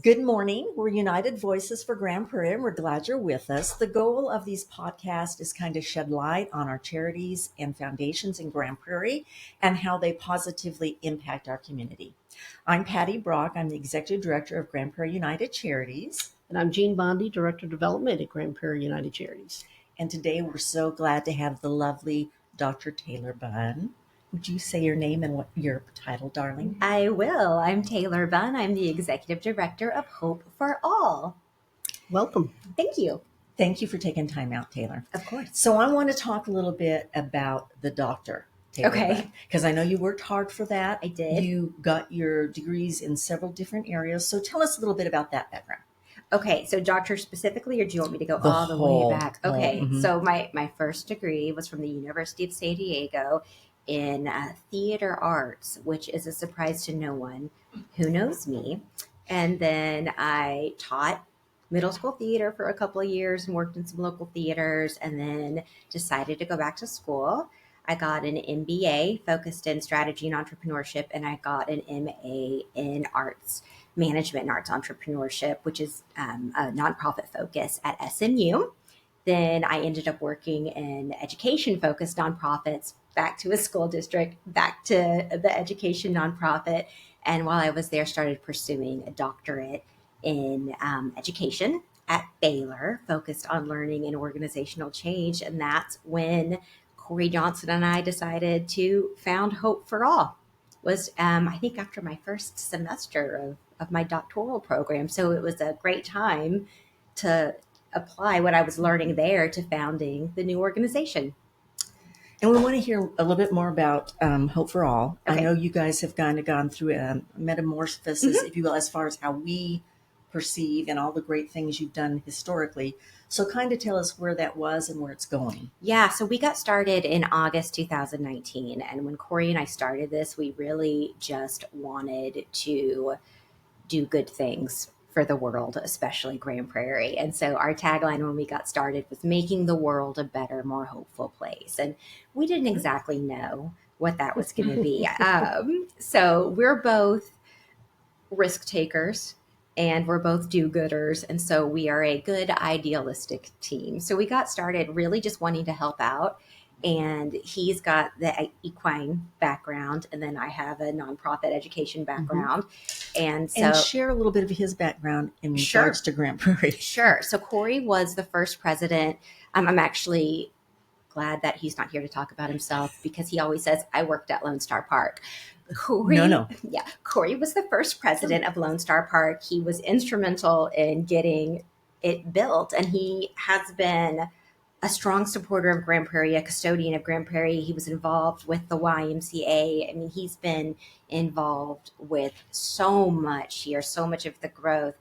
Good morning. We're United Voices for Grand Prairie, and we're glad you're with us. The goal of these podcasts is kind of shed light on our charities and foundations in Grand Prairie and how they positively impact our community. I'm Patty Brock. I'm the Executive Director of Grand Prairie United Charities. And I'm Jean Bondi, Director of Development at Grand Prairie United Charities. And today we're so glad to have the lovely Dr. Taylor Bunn. Would you say your name and what your title, darling? I will. I'm Taylor Bunn. I'm the Executive Director of Hope for All. Welcome. Thank you. Thank you for taking time out, Taylor. Of course. So I want to talk a little bit about the doctor, Taylor. Okay. Because I know you worked hard for that. I did. You got your degrees in several different areas. So tell us a little bit about that background. Okay, so doctor specifically, or do you want me to go The all the whole- way back? Okay, mhm. So my first degree was from the University of San Diego in theater arts, which is a surprise to no one who knows me. And then I taught middle school theater for a couple of years and worked in some local theaters, and then decided to go back to school. I got an MBA focused in strategy and entrepreneurship, and I got an MA in arts management and arts entrepreneurship, which is a nonprofit focus at SMU. Then I ended up working in education-focused nonprofits, back to a school district, back to the education nonprofit. And while I was there, started pursuing a doctorate in education at Baylor, focused on learning and organizational change. And that's when Corey Johnson and I decided to found Hope for All. Was I think after my first semester of my doctoral program. So it was a great time to apply what I was learning there to founding the new organization. And we want to hear a little bit more about Hope for All. Okay. I know you guys have kind of gone through a metamorphosis, if you will, as far as how we perceive and all the great things you've done historically. So kind of tell us where that was and where it's going. Yeah, so we got started in August 2019. And when Corey and I started this, we really just wanted to do good things for the world, especially Grand Prairie. And so our tagline when we got started was making the world a better, more hopeful place. And we didn't exactly know what that was going to be. So we're both risk takers and we're both do-gooders. And so we are a good idealistic team. So we got started really just wanting to help out. And he's got the equine background, and then I have a nonprofit education background. And so, And share a little bit of his background in Sure. regards to Grand Prairie. Sure. So Corey was the first president. I'm actually glad that he's not here to talk about himself because he always says, I worked at Lone Star Park. Corey, No. Yeah. Corey was the first president of Lone Star Park. He was instrumental in getting it built, and he has been a strong supporter of Grand Prairie, a custodian of Grand Prairie. He was involved with the YMCA. I mean, he's been involved with so much here, so much of the growth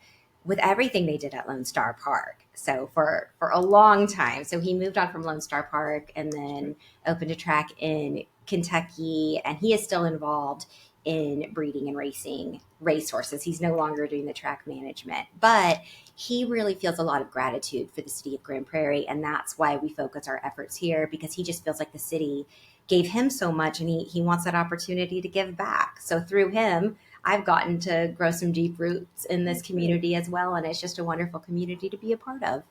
with everything they did at Lone Star Park. So for a long time. So he moved on from Lone Star Park and then opened a track in Kentucky, and he is still involved in breeding and racing racehorses. He's no longer doing the track management, but he really feels a lot of gratitude for the city of Grand Prairie. And that's why we focus our efforts here, because he just feels like the city gave him so much and he wants that opportunity to give back. So through him, I've gotten to grow some deep roots in this community as well. And it's just a wonderful community to be a part of.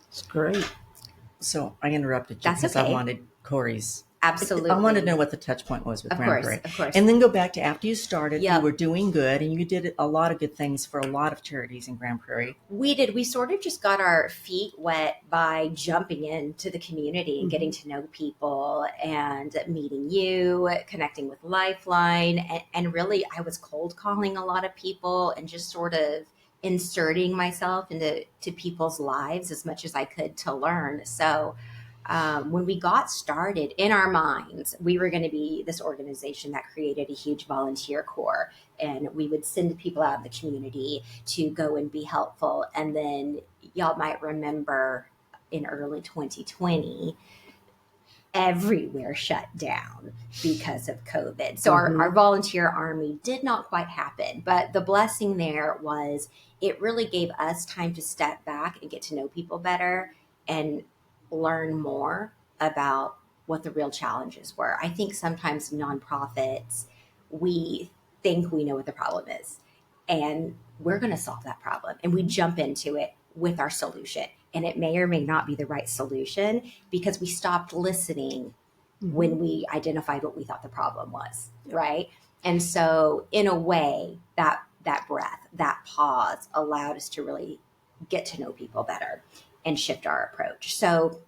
It's great. So I interrupted you That's because okay. I wanted Corey's. Absolutely. I wanted to know what the touch point was with Of Grand course, Prairie. of course. And then go back to after you started, Yep. you were doing good and you did a lot of good things for a lot of charities in Grand Prairie. We did. We sort of just got our feet wet by jumping into the community and getting to know people and meeting you, connecting with Lifeline. And really, I was cold calling a lot of people and just sort of inserting myself into people's lives as much as I could to learn. So when we got started in our minds, we were going to be this organization that created a huge volunteer corps, and we would send people out in the community to go and be helpful. And then y'all might remember in early 2020, everywhere shut down because of COVID. So our volunteer army did not quite happen, but the blessing there was it really gave us time to step back and get to know people better and learn more about what the real challenges were. I think sometimes nonprofits, we think we know what the problem is. And we're going to solve that problem. And we jump into it with our solution. And it may or may not be the right solution because we stopped listening when we identified what we thought the problem was, right? And so in a way, that breath, that pause allowed us to really get to know people better and shift our approach. So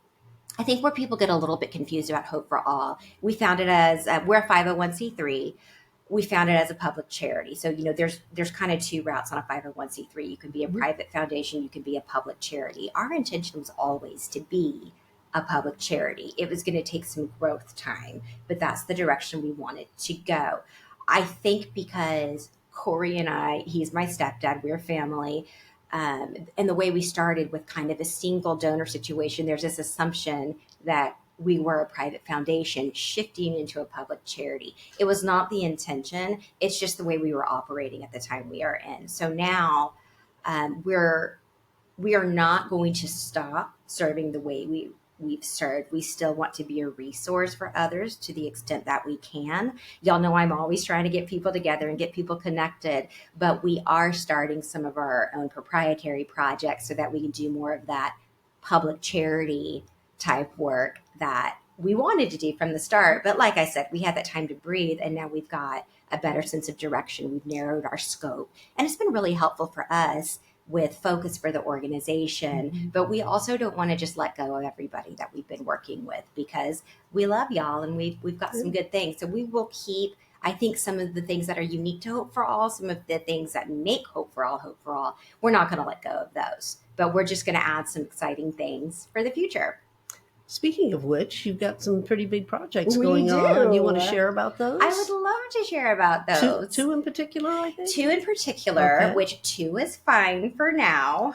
I think where people get a little bit confused about Hope for All, we found it as, we're a 501c3. We found it as a public charity. So, there's kind of two routes on a 501c3. You can be a private foundation, you can be a public charity. Our intention was always to be a public charity. It was going to take some growth time, but that's the direction we wanted to go. I think because Corey and I, he's my stepdad, we're family. And the way we started with kind of a single donor situation, there's this assumption that we were a private foundation shifting into a public charity. It was not the intention. It's just the way we were operating at the time we are in. So now we are not going to stop serving the way we've served. We still want to be a resource for others to the extent that we can. Y'all know I'm always trying to get people together and get people connected, but we are starting some of our own proprietary projects so that we can do more of that public charity type work that we wanted to do from the start. But like I said, we had that time to breathe, and now we've got a better sense of direction. We've narrowed our scope, and it's been really helpful for us with focus for the organization. But we also don't want to just let go of everybody that we've been working with, because we love y'all and we've got some good things. So we will keep, I think, some of the things that are unique to Hope for All, some of the things that make Hope for All, we're not going to let go of those, but we're just going to add some exciting things for the future. Speaking of which, you've got some pretty big projects going on. You want to share about those? I would love to share about those. Two in particular, I think? Two in particular, Okay. which two is fine for now.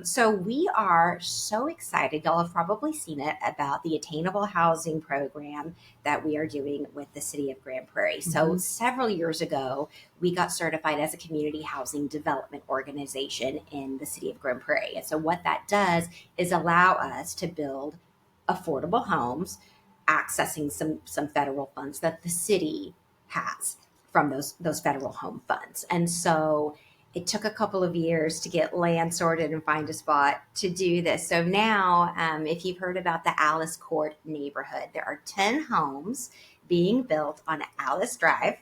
So we are so excited. Y'all have probably seen it, about the attainable housing program that we are doing with the city of Grand Prairie. So several years ago, we got certified as a community housing development organization in the city of Grand Prairie. And so what that does is allow us to build affordable homes, accessing some federal funds that the city has from those federal home funds. And so it took a couple of years to get land sorted and find a spot to do this. So now, if you've heard about the Alice Court neighborhood, there are 10 homes being built on Alice Drive,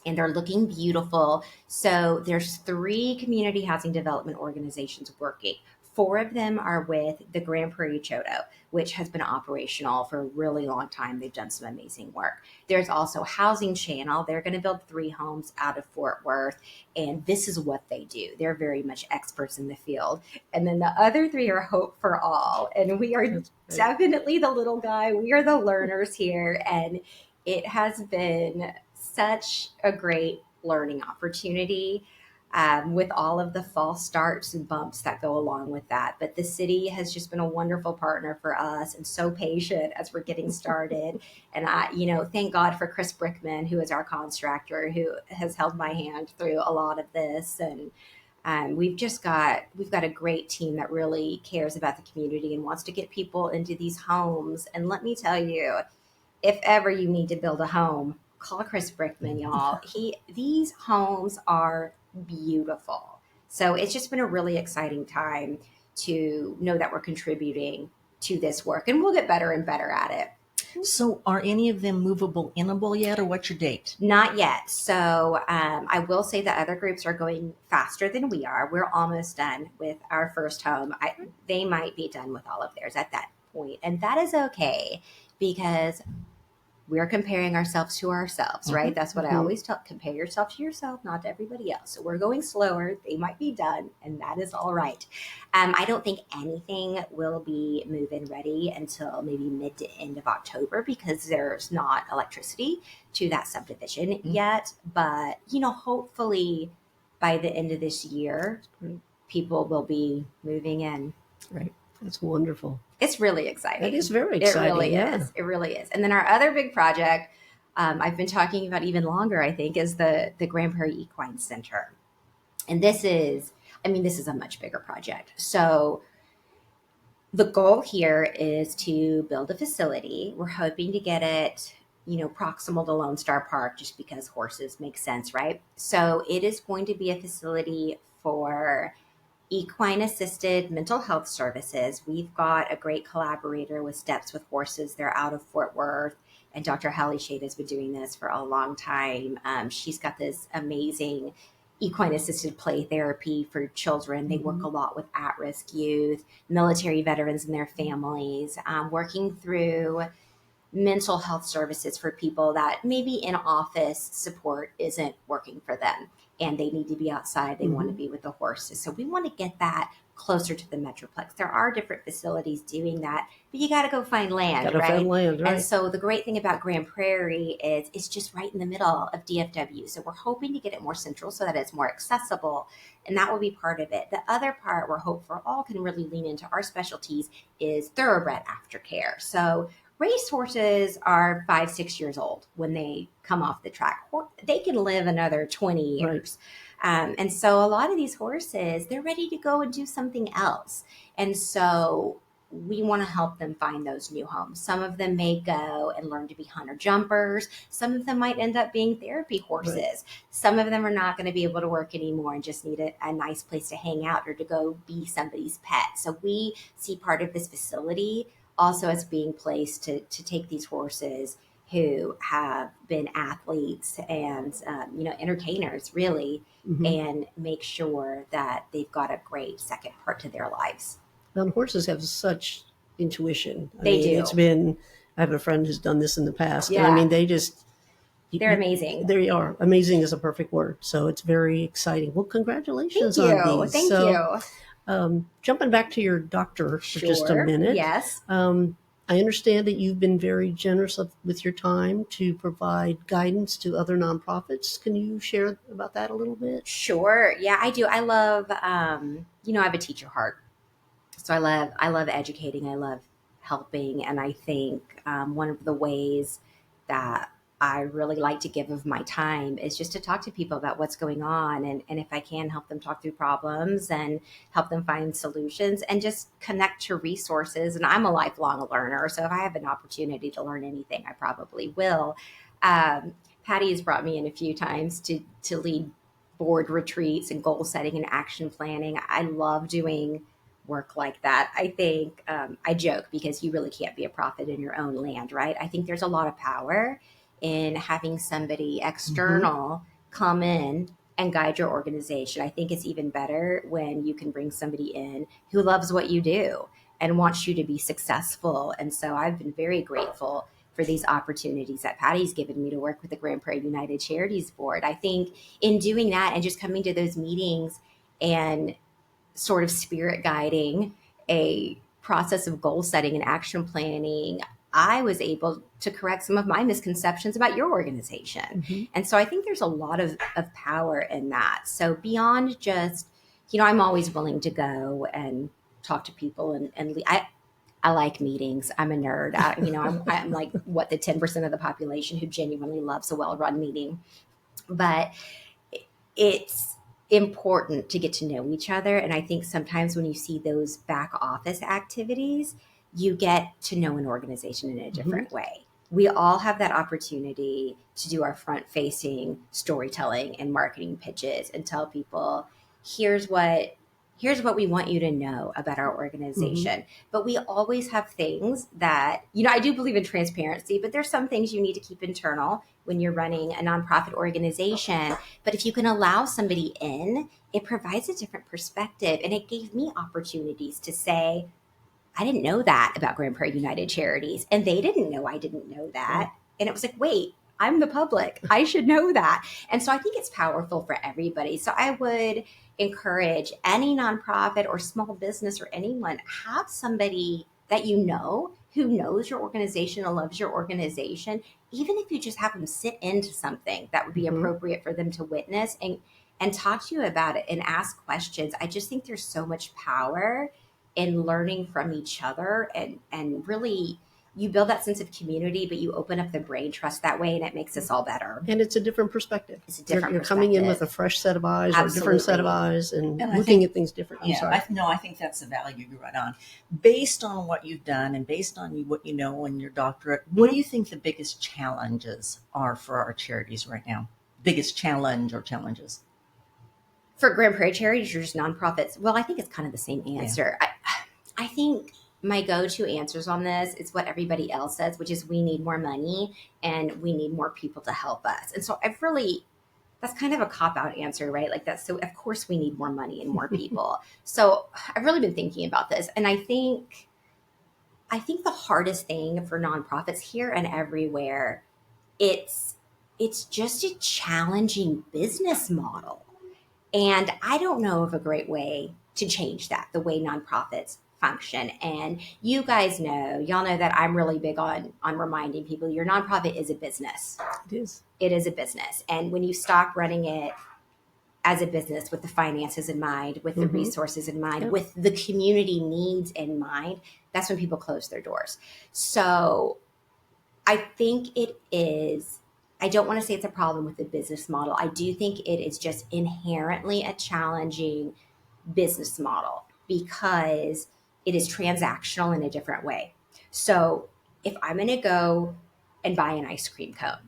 and they're looking beautiful. So there's 3 community housing development organizations working. 4 of them are with the Grand Prairie Choto, which has been operational for a really long time. They've done some amazing work. There's also Housing Channel. They're going to build 3 homes out of Fort Worth, and this is what they do. They're very much experts in the field. And then the other 3 are Hope for All, and we are definitely the little guy. We are the learners here, and it has been such a great learning opportunity. With all of the false starts and bumps that go along with that. But the city has just been a wonderful partner for us and so patient as we're getting started. And thank God for Chris Brickman, who is our contractor, who has held my hand through a lot of this. And we've got a great team that really cares about the community and wants to get people into these homes. And let me tell you, if ever you need to build a home, call Chris Brickman, y'all. These homes are beautiful. So it's just been a really exciting time to know that we're contributing to this work, and we'll get better and better at it. So are any of them movable innable yet, or what's your date? Not yet. So I will say that other groups are going faster than we are. We're almost done with our first home. They might be done with all of theirs at that point, and that is okay, because we're comparing ourselves to ourselves, right? That's what I always tell, compare yourself to yourself, not to everybody else. So we're going slower. They might be done, and that is all right. I don't think anything will be move-in ready until maybe mid to end of October, because there's not electricity to that subdivision yet. But, hopefully by the end of this year, people will be moving in. Right. That's wonderful. It's really exciting. It is very exciting. It really yeah. is. It really is. And then our other big project, I've been talking about even longer, I think, is the Grand Prairie Equine Center. And this is a much bigger project. So the goal here is to build a facility. We're hoping to get it proximal to Lone Star Park, just because horses make sense, right? So it is going to be a facility for equine-assisted mental health services. We've got a great collaborator with Steps with Horses. They're out of Fort Worth, and Dr. Hallie Shade has been doing this for a long time. She's got this amazing equine-assisted play therapy for children. They work a lot with at-risk youth, military veterans and their families, working through mental health services for people that maybe in office support isn't working for them and they need to be outside. They want to be with the horses. So we want to get that closer to the Metroplex. There are different facilities doing that, but you got to go find land, right? And so the great thing about Grand Prairie is it's just right in the middle of DFW. So we're hoping to get it more central so that it's more accessible, and that will be part of it. The other part where Hope for All can really lean into our specialties is thoroughbred aftercare. So racehorses are 5-6 years old when they come off the track. They can live another 20 years. And so a lot of these horses, they're ready to go and do something else. And so we want to help them find those new homes. Some of them may go and learn to be hunter jumpers. Some of them might end up being therapy horses. Some of them are not going to be able to work anymore and just need a nice place to hang out or to go be somebody's pet. So we see part of this facility also as being placed to take these horses who have been athletes and entertainers really, and make sure that they've got a great second part to their lives. Now, horses have such intuition. They do. I have a friend who's done this in the past. Yeah. And they're amazing. They are. Amazing is a perfect word. So it's very exciting. Well, congratulations on these. Thank you. Jumping back to your doctor for just a minute. Yes. I understand that you've been very generous with your time to provide guidance to other nonprofits. Can you share about that a little bit? Sure. Yeah, I do. I love, I have a teacher heart. So I love educating. I love helping. And I think one of the ways that I really like to give of my time is just to talk to people about what's going on. And if I can help them talk through problems and help them find solutions and just connect to resources. And I'm a lifelong learner. So if I have an opportunity to learn anything, I probably will. Patty has brought me in a few times to lead board retreats and goal setting and action planning. I love doing work like that. I think I joke because you really can't be a prophet in your own land, right? I think there's a lot of power in having somebody external come in and guide your organization. I think it's even better when you can bring somebody in who loves what you do and wants you to be successful. And so I've been very grateful for these opportunities that Patty's given me to work with the Grand Prairie United Charities Board. I think in doing that and just coming to those meetings and sort of spirit guiding a process of goal setting and action planning, I was able to correct some of my misconceptions about your organization. And so I think there's a lot of power in that. So beyond just, I'm always willing to go and talk to people and I like meetings. I'm a nerd. I'm like the 10% of the population who genuinely loves a well-run meeting. But it's important to get to know each other. And I think sometimes when you see those back office activities, you get to know an organization in a different way. We all have that opportunity to do our front-facing storytelling and marketing pitches and tell people, here's what we want you to know about our organization. But we always have things that, I do believe in transparency, but there's some things you need to keep internal when you're running a nonprofit organization. But if you can allow somebody in, it provides a different perspective. And it gave me opportunities to say, I didn't know that about Grand Prairie United Charities. And they didn't know I didn't know that. And it was like, wait, I'm the public. I should know that. And so I think it's powerful for everybody. So I would encourage any nonprofit or small business or anyone, have somebody that you know who knows your organization and loves your organization. Even if you just have them sit into something that would be appropriate for them to witness and talk to you about it and ask questions. I just think there's so much power in learning from each other and really you build that sense of community, but you open up the brain trust that way, and it makes us all better. And it's a different perspective. It's a different You're coming in with a fresh set of eyes or a different set of eyes and looking at things differently. I think that's the value you're right on. Based on what you've done and based on what you know and your doctorate, what do you think the biggest challenges are for our charities right now? Biggest challenge or challenges? For Grand Prairie charities or just nonprofits? Well, I think it's kind of the same answer. Yeah. I think my go-to answers on this is what everybody else says, which is we need more money and we need more people to help us. And so that's kind of a cop-out answer, right? Like that's, so of course we need more money and more people. So I've really been thinking about this. And I think the hardest thing for nonprofits here and everywhere, it's just a challenging business model. And I don't know of a great way to change that, the way nonprofits function. And you guys know, y'all know that I'm really big on reminding people your nonprofit is a business. It is. It is a business. And when you stop running it as a business with the finances in mind, with the resources in mind, with the community needs in mind, that's when people close their doors. So I think it is, I don't want to say it's a problem with the business model. I do think it is just inherently a challenging business model because it is transactional in a different way. So if I'm going to go and buy an ice cream cone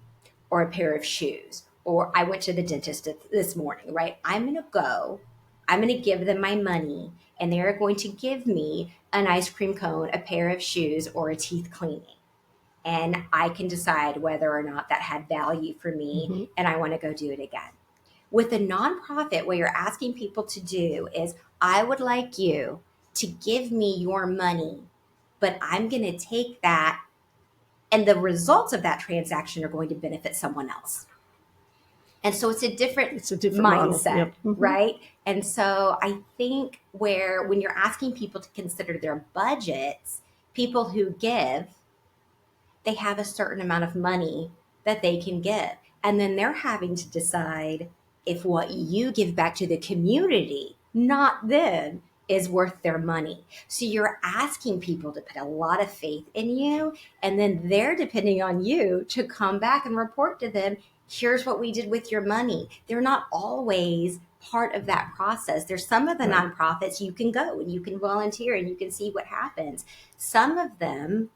or a pair of shoes, or I went to the dentist this morning, right? I'm going to give them my money, and they're going to give me an ice cream cone, a pair of shoes, or a teeth cleaning. And I can decide whether or not that had value for me, and I want to go do it again. With a nonprofit, what you're asking people to do is, I would like you to give me your money, but I'm going to take that, and the results of that transaction are going to benefit someone else. And so it's a different mindset, right? And so I think when you're asking people to consider their budgets, people who give, they have a certain amount of money that they can give. And then they're having to decide if what you give back to the community, not them, is worth their money. So you're asking people to put a lot of faith in you, and then they're depending on you to come back and report to them, here's what we did with your money. They're not always part of that process. There's some of the nonprofits you can go and you can volunteer and you can see what happens. Some of them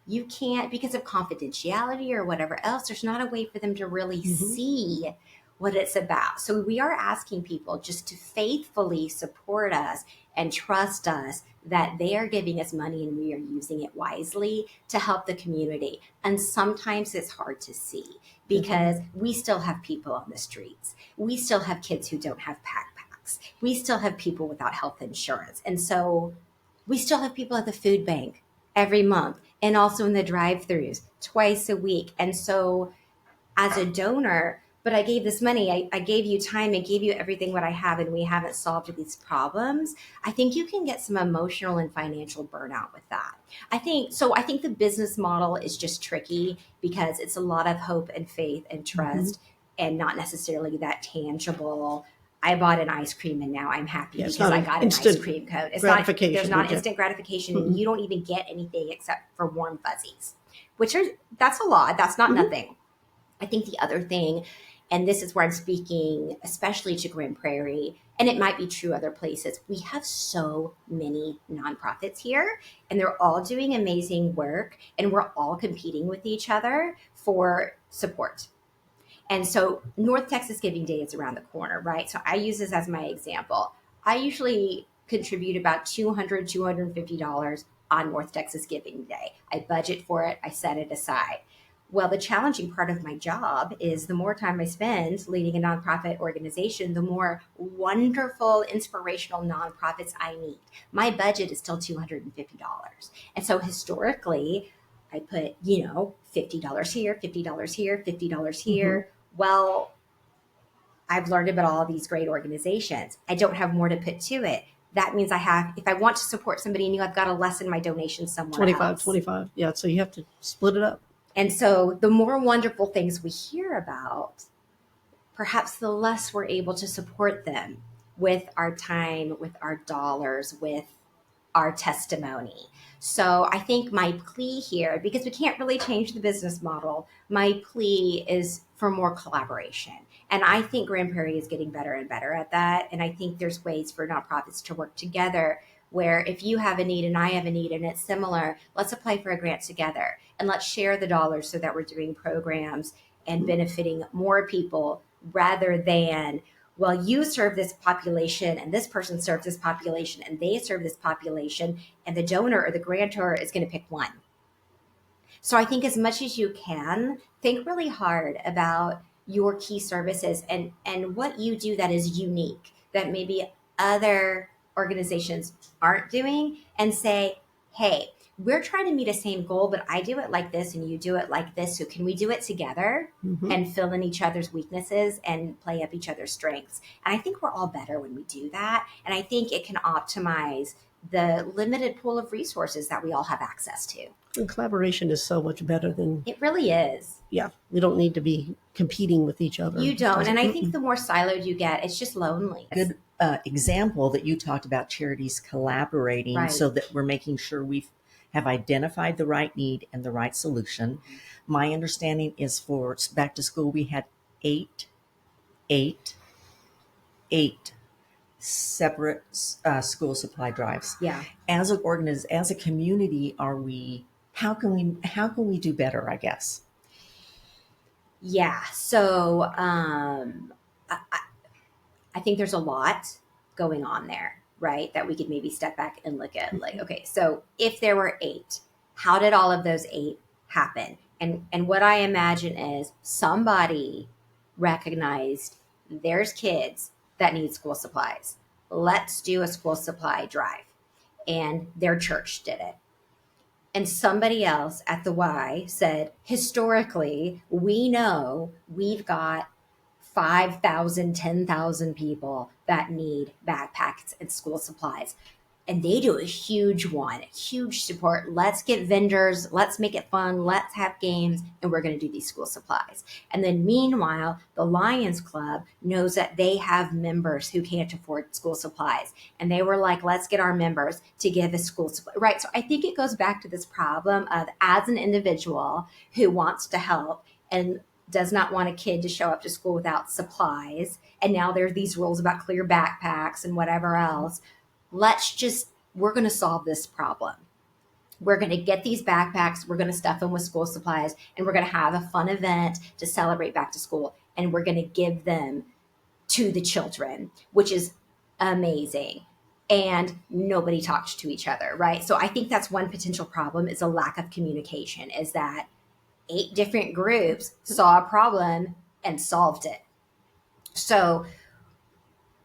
you can't, because of confidentiality or whatever else, there's not a way for them to really see what it's about. So we are asking people just to faithfully support us and trust us that they are giving us money and we are using it wisely to help the community. And sometimes it's hard to see because we still have people on the streets. We still have kids who don't have backpacks. We still have people without health insurance. And so we still have people at the food bank every month and also in the drive-thrus twice a week. And so as a donor, but I gave this money, I gave you time, I gave you everything what I have, and we haven't solved these problems. I think you can get some emotional and financial burnout with that. I think the business model is just tricky because it's a lot of hope and faith and trust and not necessarily that tangible. I bought an ice cream and now I'm happy because I got an ice cream cone. It's not, there's not instant gratification and you don't even get anything except for warm fuzzies, that's a lot. That's not nothing. I think the other thing, and this is where I'm speaking, especially to Grand Prairie, and it might be true other places, we have so many nonprofits here, and they're all doing amazing work, and we're all competing with each other for support. And so North Texas Giving Day is around the corner, right? So I use this as my example. I usually contribute about $200, $250 on North Texas Giving Day. I budget for it. I set it aside. Well, the challenging part of my job is the more time I spend leading a nonprofit organization, the more wonderful, inspirational nonprofits I meet. My budget is still $250. And so historically, I put, $50 here, $50 here, $50 here. Well, I've learned about all these great organizations. I don't have more to put to it. That means if I want to support somebody new, I've got to lessen my donation somewhere else. 25. Yeah, so you have to split it up. And so the more wonderful things we hear about, perhaps the less we're able to support them with our time, with our dollars, with our testimony. So I think my plea here, because we can't really change the business model, my plea is for more collaboration. And I think Grand Prairie is getting better and better at that. And I think there's ways for nonprofits to work together where if you have a need and I have a need and it's similar, let's apply for a grant together and let's share the dollars so that we're doing programs and benefiting more people rather than, well, you serve this population and this person serves this population and they serve this population and the donor or the grantor is going to pick one. So I think as much as you can, think really hard about your key services and what you do that is unique, that maybe other organizations aren't doing, and say, hey, we're trying to meet a same goal, but I do it like this and you do it like this. So can we do it together and fill in each other's weaknesses and play up each other's strengths? And I think we're all better when we do that. And I think it can optimize the limited pool of resources that we all have access to. And collaboration is so much better than, It really is. yeah, we don't need to be competing with each other. You don't. And I think the more siloed you get, it's just lonely. Good example that you talked about charities collaborating Right. so that we're making sure we have identified the right need and the right solution. My understanding is for back to school, we had eight separate school supply drives. Yeah. As a community, how can we do better, I guess? Yeah. So I think there's a lot going on there, right? That we could maybe step back and look at, like, okay, so if there were 8, how did all of those 8 happen? And what I imagine is somebody recognized there's kids that need school supplies. Let's do a school supply drive. And their church did it. And somebody else at the Y said, historically, we know we've got 5,000, 10,000 people that need backpacks and school supplies. And they do a huge one, huge support. Let's get vendors. Let's make it fun. Let's have games. And we're going to do these school supplies. And then meanwhile, the Lions Club knows that they have members who can't afford school supplies. And they were like, let's get our members to give us school supply. Right. So I think it goes back to this problem of, as an individual who wants to help and does not want a kid to show up to school without supplies. And now there are these rules about clear backpacks and whatever else. We're going to solve this problem. We're going to get these backpacks. We're going to stuff them with school supplies, and we're going to have a fun event to celebrate back to school. And we're going to give them to the children, which is amazing. And nobody talks to each other, right? So I think that's one potential problem, is a lack of communication, is that 8 different groups saw a problem and solved it. So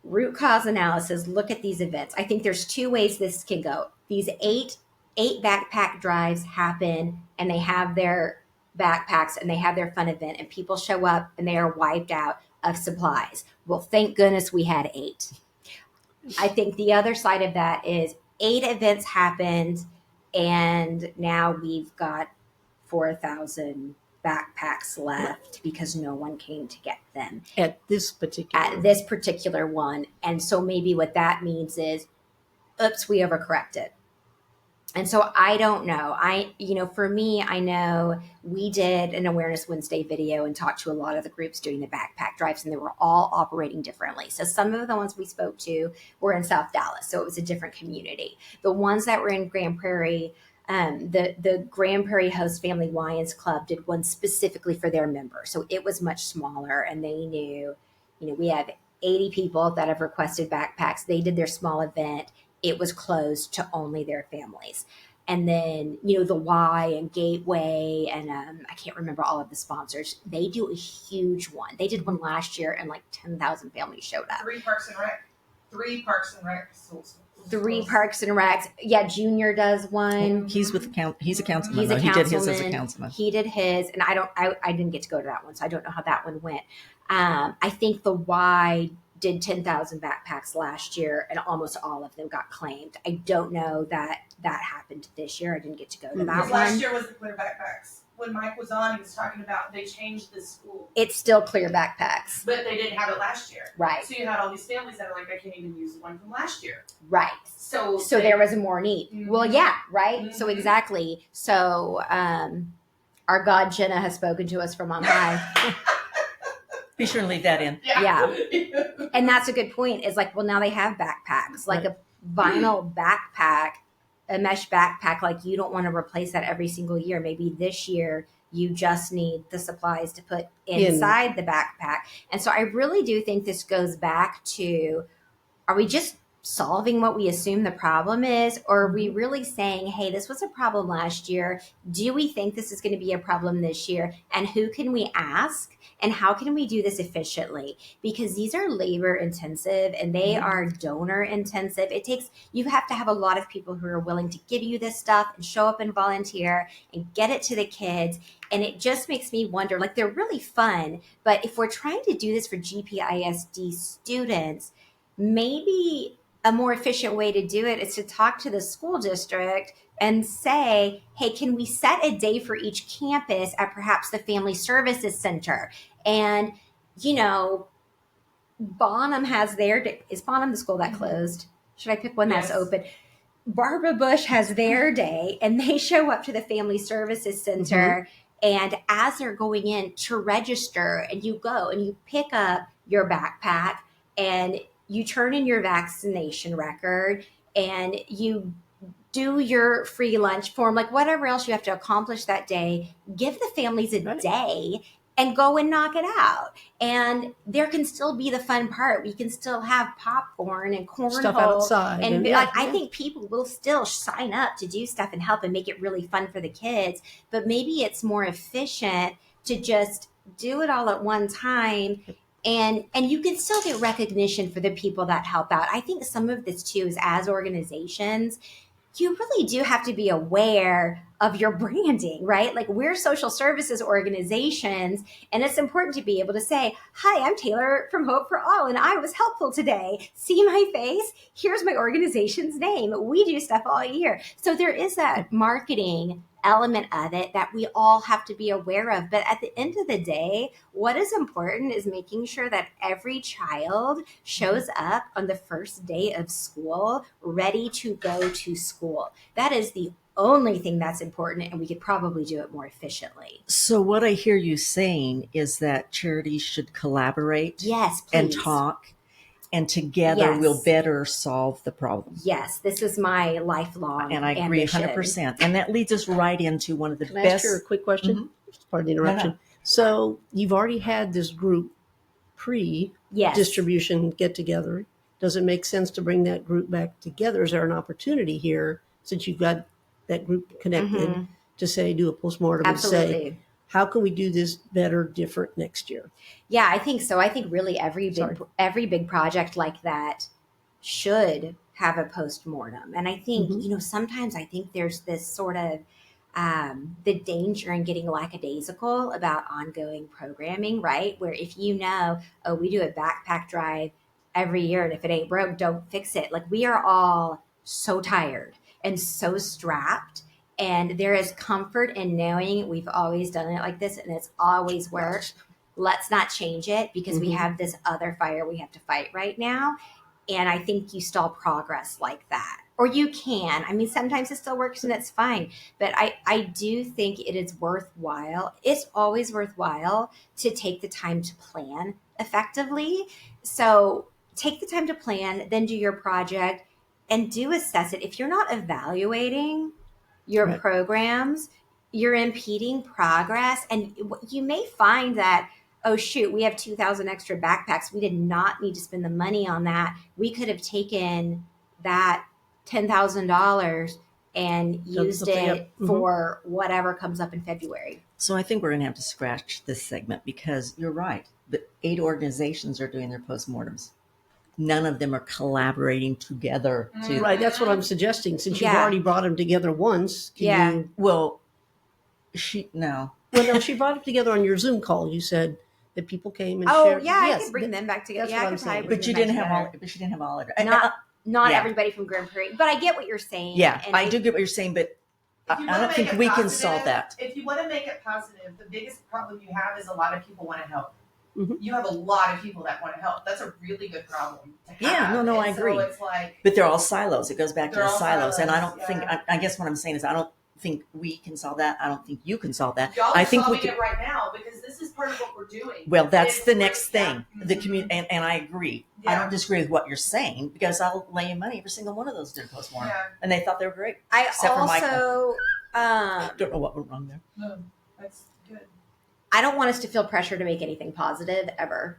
root cause analysis, look at these events. I think there's 2 ways this can go. These eight backpack drives happen, and they have their backpacks and they have their fun event, and people show up and they are wiped out of supplies. Well, thank goodness we had 8. I think the other side of that is 8 events happened, and now we've got 4,000 backpacks left because no one came to get them at this particular one. And so maybe what that means is, oops, we overcorrected. And so I don't know. For me, I know we did an Awareness Wednesday video and talked to a lot of the groups doing the backpack drives, and they were all operating differently. So some of the ones we spoke to were in South Dallas, so it was a different community. The ones that were in Grand Prairie, the Grand Prairie Host Family Lions Club did one specifically for their members. So it was much smaller, and they knew, we have 80 people that have requested backpacks. They did their small event. It was closed to only their families. And then, the Y and Gateway and I can't remember all of the sponsors. They do a huge one. They did one last year, and like 10,000 families showed up. 3 Parks and Rec. 3 Parks and Rec. 3 Parks and Recs. Yeah, Junior does one. He's a councilman. He's a He councilman. did his as a councilman. He did his, and I didn't get to go to that one, so I don't know how that one went. I think the Y did 10,000 backpacks last year, and almost all of them got claimed. I don't know that happened this year. I didn't get to go to that one. Last year was the clear backpacks. when Mike was on, he was talking about they changed the school, It's still clear backpacks. but they didn't have it last year. Right. So you had all these families that are like, I can't even use the one from last year. Right. So there was more need. Mhm. Well, yeah, right. Mhm. So exactly. So our God Jenna has spoken to us from on high. Be sure and leave that in. Yeah. And that's a good point. Is like, well, now they have backpacks, like a vinyl backpack, a mesh backpack. Like you don't want to replace that every single year. Maybe this year you just need the supplies to put inside the backpack. And so I really do think this goes back to, are we just solving what we assume the problem is? Or are we really saying, hey, this was a problem last year. Do we think this is going to be a problem this year? And who can we ask? And how can we do this efficiently? Because these are labor intensive and they are donor intensive. You have to have a lot of people who are willing to give you this stuff and show up and volunteer and get it to the kids. And it just makes me wonder, like, they're really fun, but if we're trying to do this for GPISD students, maybe a more efficient way to do it is to talk to the school district and say, hey, can we set a day for each campus at perhaps the Family Services Center? And, Bonham has is Bonham the school that closed? Should I pick one that's open? Barbara Bush has their day, and they show up to the Family Services Center. And as they're going in to register, and you go and you pick up your backpack and you turn in your vaccination record and you do your free lunch form, like whatever else you have to accomplish that day, give the families a day and go and knock it out. And there can still be the fun part. We can still have popcorn and cornhole Stuff outside. And I think people will still sign up to do stuff and help and make it really fun for the kids. But maybe it's more efficient to just do it all at one time. And you can still get recognition for the people that help out. I think some of this too is, as organizations, you really do have to be aware of your branding, right? Like, we're social services organizations, and it's important to be able to say, hi, I'm Taylor from Hope for All, and I was helpful today. See my face? Here's my organization's name. We do stuff all year. So there is that marketing element of it that we all have to be aware of. But at the end of the day, what is important is making sure that every child shows up on the first day of school ready to go to school. That is the only thing that's important, and we could probably do it more efficiently. So what I hear you saying is that charities should collaborate, yes, please. And talk, and together we'll better solve the problem. Yes, this is my lifelong and I agree ambition. 100%. And that leads us right into one of the Can I best. ask you a quick question? Pardon the interruption. No. So you've already had this group pre-distribution get together. Does it make sense to bring that group back together? Is there an opportunity here, since you've got that group connected, to say, do a postmortem Absolutely. and say, how can we do this better, different next year? Yeah, I think so. I think really every big project like that should have a postmortem. And I think, sometimes I think there's this sort of the danger in getting lackadaisical about ongoing programming, right? Where if we do a backpack drive every year, and if it ain't broke, don't fix it. Like, we are all so tired and so strapped. And there is comfort in knowing we've always done it like this and it's always worked. Let's not change it because we have this other fire we have to fight right now. And I think you stall progress like that. Or you can. I mean, sometimes it still works and it's fine. But I do think it is worthwhile. It's always worthwhile to take the time to plan effectively. So take the time to plan, then do your project and do assess it. If you're not evaluating your programs, you're impeding progress. And you may find that, oh, shoot, we have 2,000 extra backpacks. We did not need to spend the money on that. We could have taken that $10,000 and used it for whatever comes up in February. So I think we're going to have to scratch this segment because you're right. But 8 organizations are doing their postmortems. None of them are collaborating together. Right, that's what I'm suggesting. Since you've already brought them together once, can you... Well, she brought them together on your Zoom call. You said that people came and shared. Oh, yeah, I could bring them back together. That's what I'm saying. But she didn't have all of it. Not everybody from Grand Prairie. But I get what you're saying. Yeah, I do get what you're saying. But If you I wanna don't make think it we can positive- solve that. If you want to make it positive, the biggest problem you have is a lot of people want to help. Mhm. You have a lot of people that want to help. That's a really good problem to have. Yeah, no, And I agree. So it's like, But they're all silos. It goes back to They're the all silos. And I silos, don't think, I guess what I'm saying is I don't think we can solve that. I don't think you can solve that. y'all I are think we solving can. it right now because this is part of what we're doing. Well, that's It's the great, next thing. yeah. The Mhm. community, and I agree. I Yeah. don't disagree with what you're saying because I'll lay you money every single one of those did postmortem, Yeah. and they thought they were great. I Except for Michael. also, Don't know what went wrong there. No, that's good. I don't want us to feel pressure to make anything positive ever.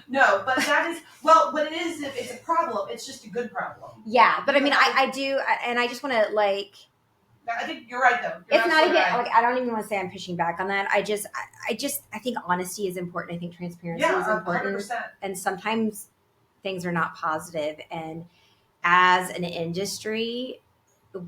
No, but that is, well, what it is, if it's a problem, it's just a good problem. Yeah, but I mean, I do, and I just want to like. I think you're right, though. It's not even right. like I don't even want to say I'm pushing back on that. I think honesty is important. I think transparency is important, 100%. and sometimes things are not positive. And as an industry,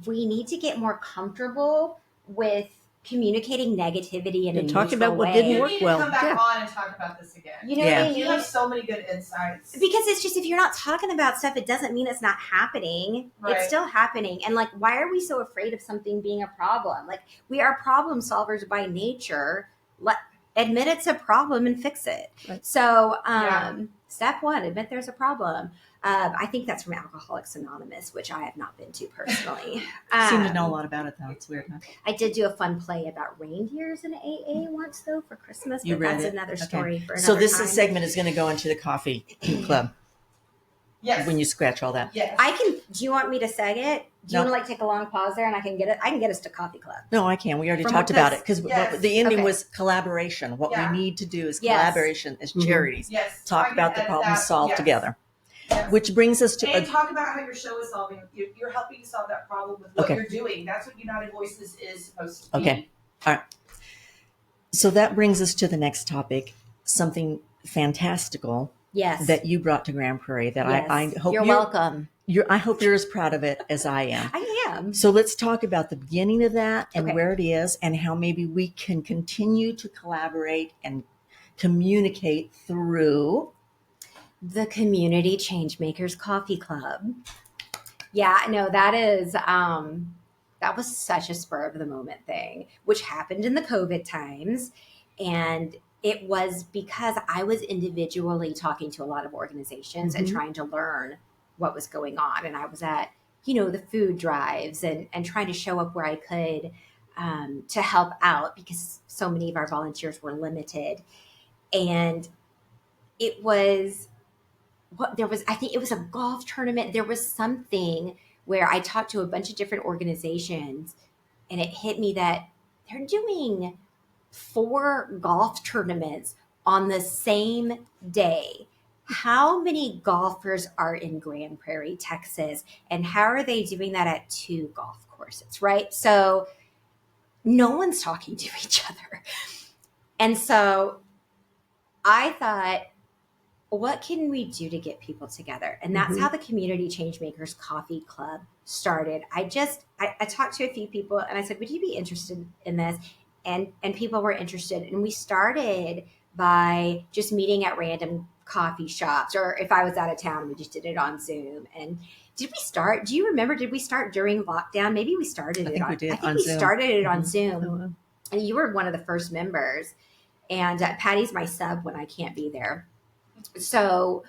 we need to get more comfortable with communicating negativity in a And talk neutral about what way. didn't You work need to well. come back Yeah. on and talk about this again. You know Yeah. what I You mean? have so many good insights. Because it's just if you're not talking about stuff, it doesn't mean it's not happening. Right. It's still happening. And like, why are we so afraid of something being a problem? Like, we are problem solvers by nature. Admit it's a problem and fix it. Right. So, Yeah. step one, admit there's a problem. I think that's from Alcoholics Anonymous, which I have not been to personally. I seem to know a lot about it though. It's weird. Huh? I did do a fun play about reindeers in AA once though for Christmas. You But read that's it? another Okay. story for another So this time. segment is going to go into the coffee club Yes. when you scratch all that. Yes. I can. Do you want me to seg it? Do you No. want to like take a long pause there, and I can get it? I can get us to coffee club. No, I can. We already From talked what about this- it because Yes. the ending Okay. was collaboration. What Yeah. we need to do is Yes. collaboration as Mhm. charities. Yes. Talk I can about the edit problem that. solved Yes. together. Yes. Which brings us to And talk about how your show is solving. You're helping to solve that problem with what Okay. you're doing. That's what United Voices is supposed to be. Okay. So that brings us to the next topic, something fantastical Yes. that you brought to Grand Prairie that Yes. I hope you're welcome. I hope you're as proud of it as I am. I am. So let's talk about the beginning of that and Okay. where it is and how maybe we can continue to collaborate and communicate through. The Community Changemakers Coffee Club. Yeah, no, that is that was such a spur of the moment thing, which happened in the COVID times. And it was because I was individually talking to a lot of organizations and Mhm. trying to learn what was going on. And I was at, the food drives and trying to show up where I could to help out because so many of our volunteers were limited. And it was I think it was a golf tournament. There was something where I talked to a bunch of different organizations and it hit me that they're doing 4 golf tournaments on the same day. How many golfers are in Grand Prairie, Texas? And how are they doing that at 2 golf courses, right? So no one's talking to each other. And so I thought, what can we do to get people together? And that's Mhm. how the Community Changemakers Coffee Club started. I talked to a few people and I said, would you be interested in this? And people were interested. And we started by just meeting at random coffee shops, or if I was out of town, we just did it on Zoom. And do you remember, did we start during lockdown? Maybe we started I it think on, we did I think on we Zoom. started it on Mhm. Zoom. Oh, wow. And you were one of the first members. And Patty's my sub when I can't be there. So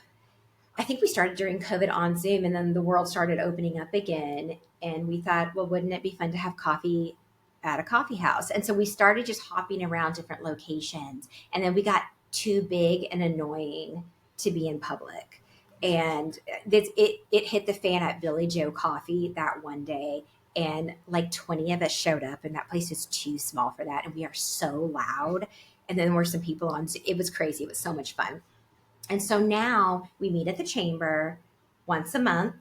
I think we started during COVID on Zoom, and then the world started opening up again. And we thought, well, wouldn't it be fun to have coffee at a coffee house? And so we started just hopping around different locations. And then we got too big and annoying to be in public. And it hit the fan at Billy Joe Coffee that one day. And like 20 of us showed up, and that place is too small for that. And we are so loud. And then there were some people on Zoom. It was crazy. It was so much fun. And so now we meet at the chamber once a month,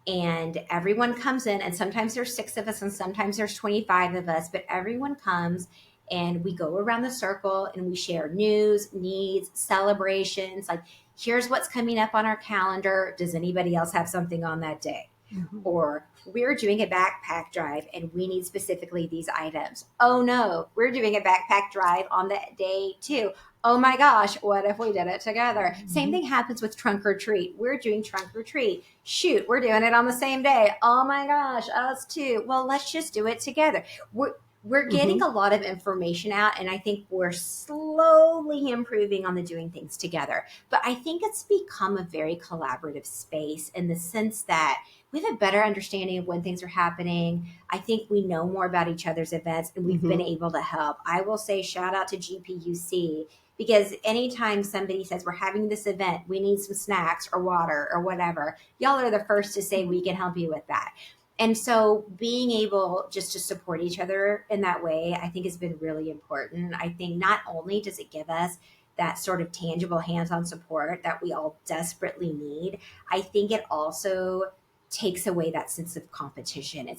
and everyone comes in, and sometimes there's 6 of us and sometimes there's 25 of us, but everyone comes and we go around the circle and we share news, needs, celebrations. Like, here's what's coming up on our calendar. Does anybody else have something on that day? Mhm. Or we're doing a backpack drive and we need specifically these items. Oh no, we're doing a backpack drive on that day too. oh my gosh, what if we did it together? Mm-hmm. Same thing happens with trunk or treat. We're doing trunk or treat. Shoot, we're doing it on the same day. Oh my gosh, us too. Well, let's just do it together. We're getting a lot of information out, and I think we're slowly improving on the doing things together. But I think it's become a very collaborative space in the sense that we have a better understanding of when things are happening. I think we know more about each other's events, and we've been able to help. I will say shout out to GPUC, because anytime somebody says we're having this event, we need some snacks or water or whatever, y'all are the first to say we can help you with that. And so being able just to support each other in that way, I think has been really important. I think not only does it give us that sort of tangible hands-on support that we all desperately need, I think it also takes away that sense of competition.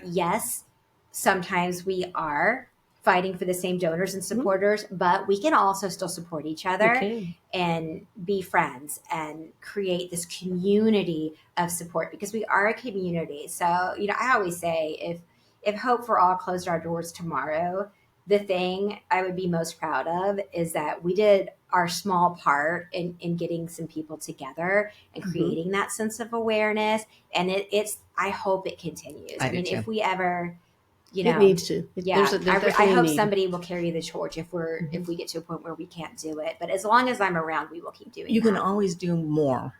Yes, sometimes we are fighting for the same donors and supporters, but we can also still support each other and be friends and create this community of support, because we are a community. So, I always say if Hope for All closed our doors tomorrow, the thing I would be most proud of is that we did our small part in getting some people together and creating that sense of awareness. And I hope it continues. I mean, if we ever, it needs to. I hope somebody will carry the torch if we get to a point where we can't do it. But as long as I'm around, we will keep doing it. You can always do more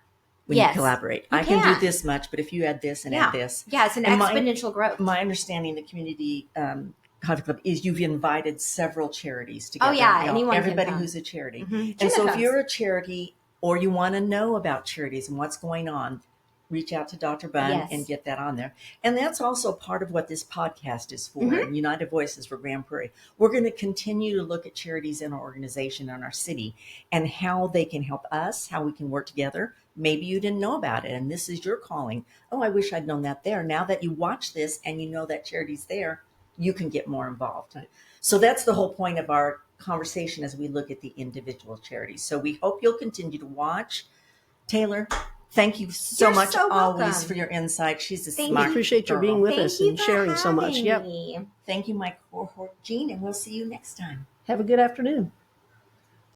when you collaborate. I can do this much, but if you add this and add this. Yeah, it's an exponential growth. My understanding, the Community Coffee Club, is you've invited several charities together. Oh, yeah, anyone everybody can come. who's a charity. And so if you're a charity or you want to know about charities and what's going on, reach out to Dr. Bunn and get that on there. And that's also part of what this podcast is for, and United Voices for Grand Prairie. We're going to continue to look at charities in our organization and our city and how they can help us, how we can work together. Maybe you didn't know about it, and this is your calling. Oh, I wish I'd known that there. Now that you watch this and you know that charity's there, you can get more involved. So that's the whole point of our conversation as we look at the individual charities. So we hope you'll continue to watch. Taylor, thank you so much always for your insight. She's a smart We appreciate girl. you being with us and sharing so much. Yep. Thank you, my cohort, Jean, and we'll see you next time. Have a good afternoon.